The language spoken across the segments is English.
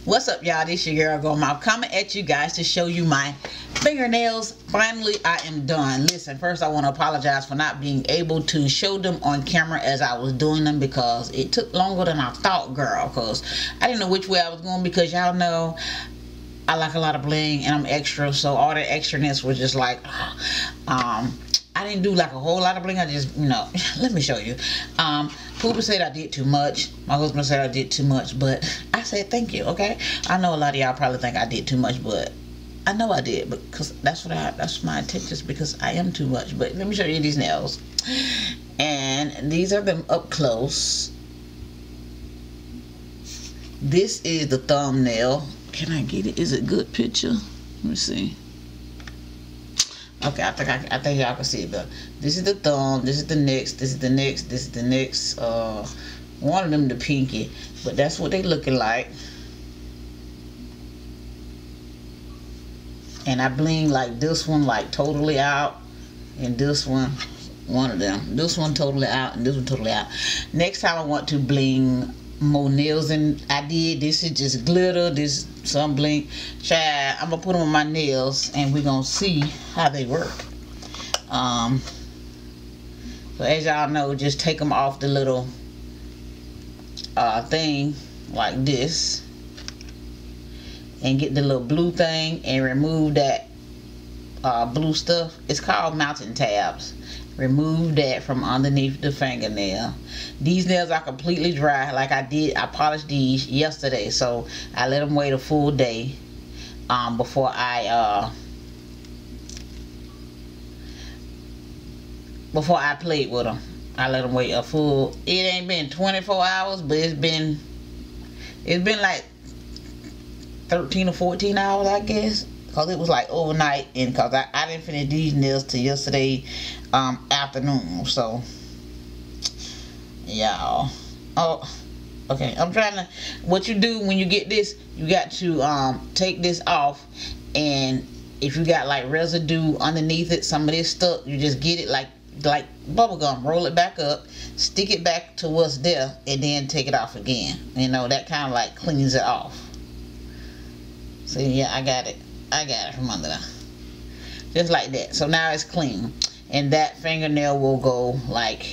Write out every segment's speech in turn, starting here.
What's up, y'all? This your girl GOLDMOUTH coming at you guys to show you my fingernails. Finally, I am done. Listen, first I want to apologize for not being able to show them on camera as I was doing them because it took longer than I thought, girl, because I didn't know which way I was going, because y'all know I like a lot of bling and I'm extra, so all that extraness was just like I didn't do like a whole lot of bling. I just, you know, let me show you. People said I did too much. My husband said I did too much, but I said thank you, okay? I know a lot of y'all probably think I did too much, but I know I did, because that's my intentions, because I am too much. But let me show you these nails. And these are them up close. This is the thumbnail. Can I get it? Is it a good picture? Let me see. Okay, I think y'all can see it better. This is the thumb, this is the next, this is the next, this is the next. One of them the pinky, but that's what they looking like. And I bling like this one like totally out, and this one of them. This one totally out, and this one totally out. Next time I want to bling more nails than I did. This is just glitter, this some bling. Child, I'm gonna put them on my nails and we're gonna see how they work. So as y'all know, just take them off the little thing like this and get the little blue thing and remove that blue stuff. It's called mountain tabs. Remove that from underneath the fingernail. These nails are completely dry. Like I polished these yesterday, so I let them wait a full day before I played with them. I let them wait a full. It ain't been 24 hours, but it's been like 13 or 14 hours, I guess. Because it was like overnight, and because I didn't finish these nails till yesterday afternoon. So y'all, oh okay, I'm trying to, what you do when you get this, you got to take this off, and if you got like residue underneath it, some of this stuff, you just get it like bubble gum, roll it back up, stick it back to what's there, and then take it off again. You know, that kind of like cleans it off. See, yeah, I got it from under there, just like that. So now it's clean, and that fingernail will go like,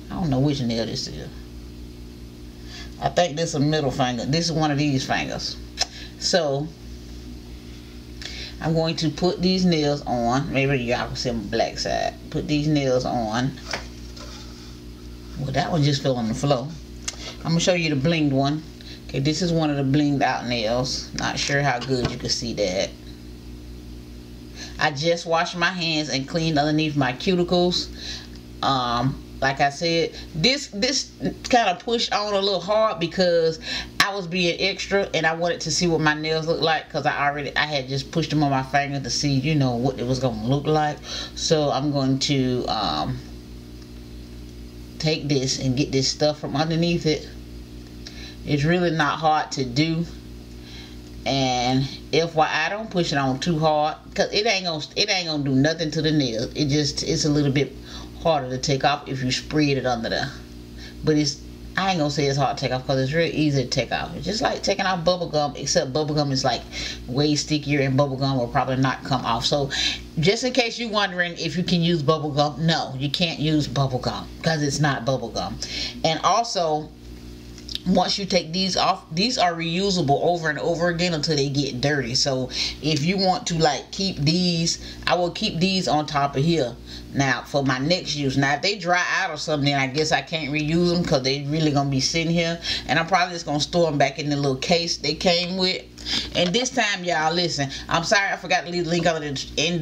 I don't know which nail this is. I think this is a middle finger. This is one of these fingers. So I'm going to put these nails on. Maybe y'all can see on the black side. Put these nails on. Well, that one just fell on the floor. I'm gonna show you the blinged one. Okay, this is one of the blinged out nails. Not sure how good you can see that. I just washed my hands and cleaned underneath my cuticles. Like I said, this kind of pushed on a little hard because I was being extra and I wanted to see what my nails look like, because I had just pushed them on my finger to see, you know, what it was gonna look like. So I'm going to take this and get this stuff from underneath it. It's really not hard to do, and FYI, don't push it on too hard, because it ain't gonna do nothing to the nail. It's a little bit harder to take off if you spread it under there. But I ain't gonna say it's hard to take off, because it's real easy to take off. It's just like taking off bubble gum, except bubble gum is like way stickier, and bubble gum will probably not come off. So just in case you're wondering if you can use bubble gum, no, you can't use bubble gum, because it's not bubble gum. And also, once you take these off, these are reusable over and over again until they get dirty. So if you want to like keep these, I will keep these on top of here now for my next use. Now if they dry out or something, then I guess I can't reuse them, because they really gonna be sitting here, and I'm probably just gonna store them back in the little case they came with. And this time, y'all, listen, I'm sorry I forgot to leave the link in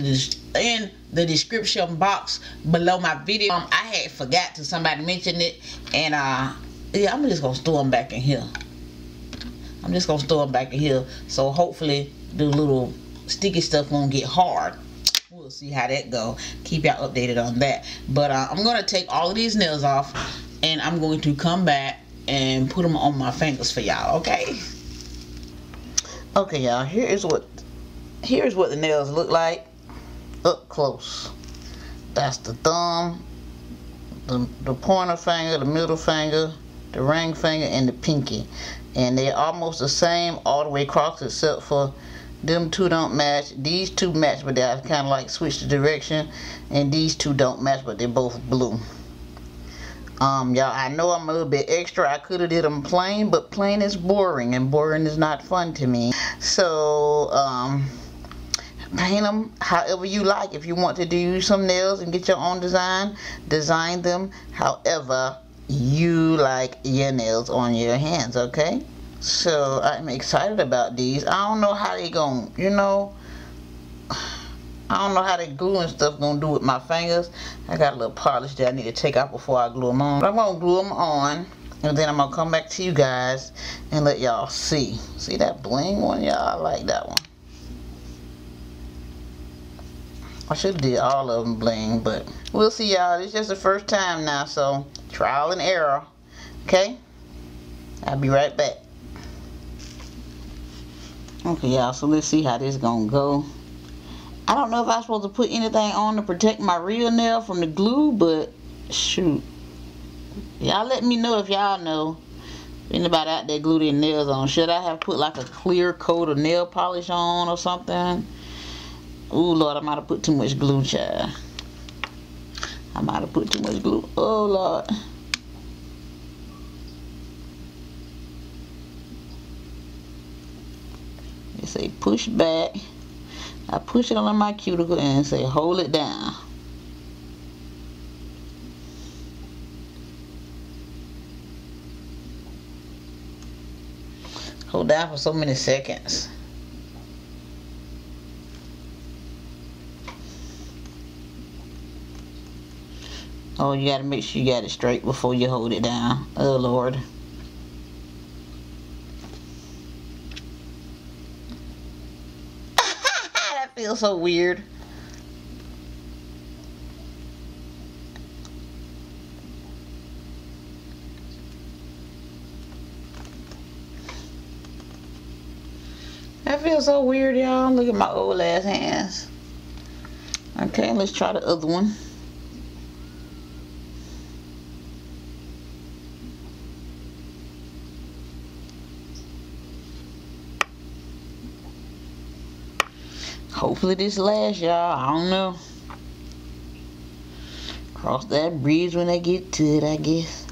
the description box below my video. I had forgot to somebody mention it, and yeah, I'm just gonna store them back in here. I'm just gonna store them back in here, so hopefully the little sticky stuff won't get hard. We'll see how that go. Keep y'all updated on that. But I'm gonna take all of these nails off, and I'm going to come back and put them on my fingers for y'all. Okay. Okay, y'all. Here's what the nails look like up close. That's the thumb, the pointer finger, the middle finger, the ring finger and the pinky, and they're almost the same all the way across, except for them two don't match. These two match, but they kind of like switch the direction, and these two don't match, but they're both blue. Y'all, I know I'm a little bit extra. I could have did them plain, but plain is boring, and boring is not fun to me. So paint them however you like. If you want to do some nails and get your own design, design them however you like your nails on your hands, okay? So I'm excited about these. I don't know how they gonna, you know, I don't know how the glue and stuff gonna do with my fingers. I got a little polish that I need to take out before I glue them on. But I'm gonna glue them on, and then I'm gonna come back to you guys and let y'all see. See that bling one, y'all? I like that one. I should have did all of them bling, but we'll see, y'all. It's just the first time now, so trial and error. Okay? I'll be right back. Okay, y'all, so let's see how this gonna go. I don't know if I'm supposed to put anything on to protect my real nail from the glue, but shoot. Y'all let me know if y'all know. If anybody out there glue their nails on. Should I have put like a clear coat of nail polish on or something? Ooh, Lord, I might have put too much glue, child. I might have put too much glue. Oh, Lord. They say push back. I push it on my cuticle and say hold it down. Hold down for so many seconds. Oh, you gotta make sure you got it straight before you hold it down. Oh, Lord. That feels so weird. That feels so weird, y'all. Look at my old ass hands. Okay, let's try the other one. Hopefully this lasts, y'all. I don't know. Cross that bridge when I get to it, I guess.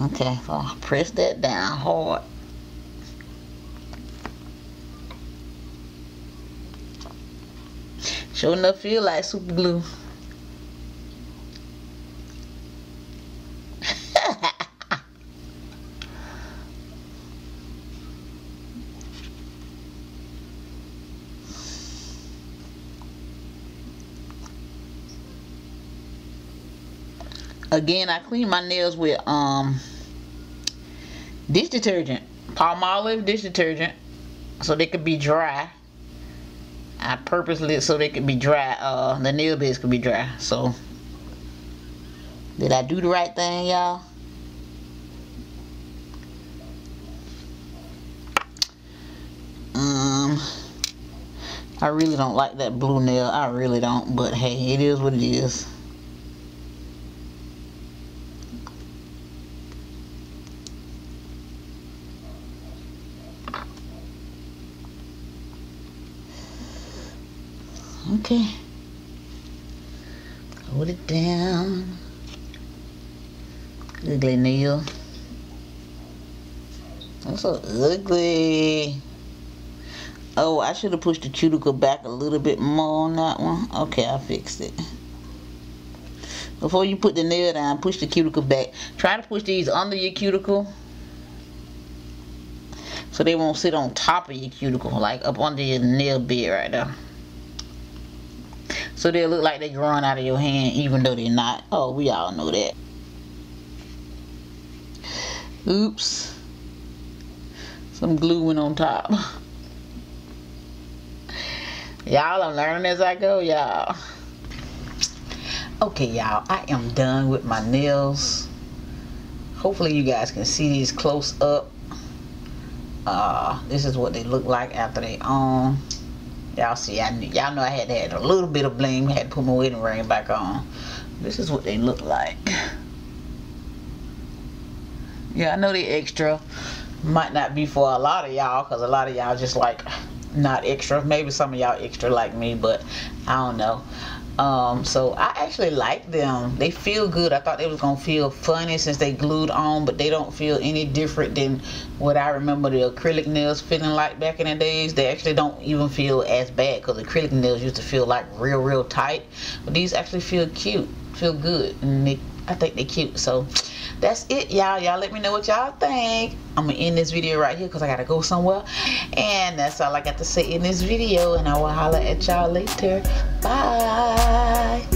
Okay, so I'll press that down hard. Sure enough feel like super glue. Again, I clean my nails with dish detergent, Palmolive dish detergent, so they could be dry. I purposely so they could be dry. The nail beds could be dry. So, did I do the right thing, y'all? I really don't like that blue nail. I really don't. But hey, it is what it is. Okay, hold it down. Ugly nail. That's so ugly. Oh, I should have pushed the cuticle back a little bit more on that one. Okay, I fixed it. Before you put the nail down, push the cuticle back. Try to push these under your cuticle so they won't sit on top of your cuticle, like up under your nail bed right there. So they'll look like they're growing out of your hand even though they're not. Oh, we all know that. Oops. Some glue went on top. Y'all, I'm learning as I go, y'all. Okay, y'all, I am done with my nails. Hopefully you guys can see these close up. This is what they look like after they on. Y'all see, y'all know I had to add a little bit of bling. I had to put my wedding ring back on. This is what they look like. Yeah, I know they extra. Might not be for a lot of y'all, because a lot of y'all just like not extra. Maybe some of y'all extra like me, but I don't know. So I actually like them. They feel good. I thought they was gonna feel funny since they glued on, but they don't feel any different than what I remember the acrylic nails feeling like back in the days. They actually don't even feel as bad, because acrylic nails used to feel like real tight, but these actually feel cute, feel good, and I think they're cute. So that's it, y'all. Y'all let me know what y'all think. I'm gonna end this video right here because I gotta go somewhere, and that's all I got to say in this video, and I will holler at y'all later. Bye.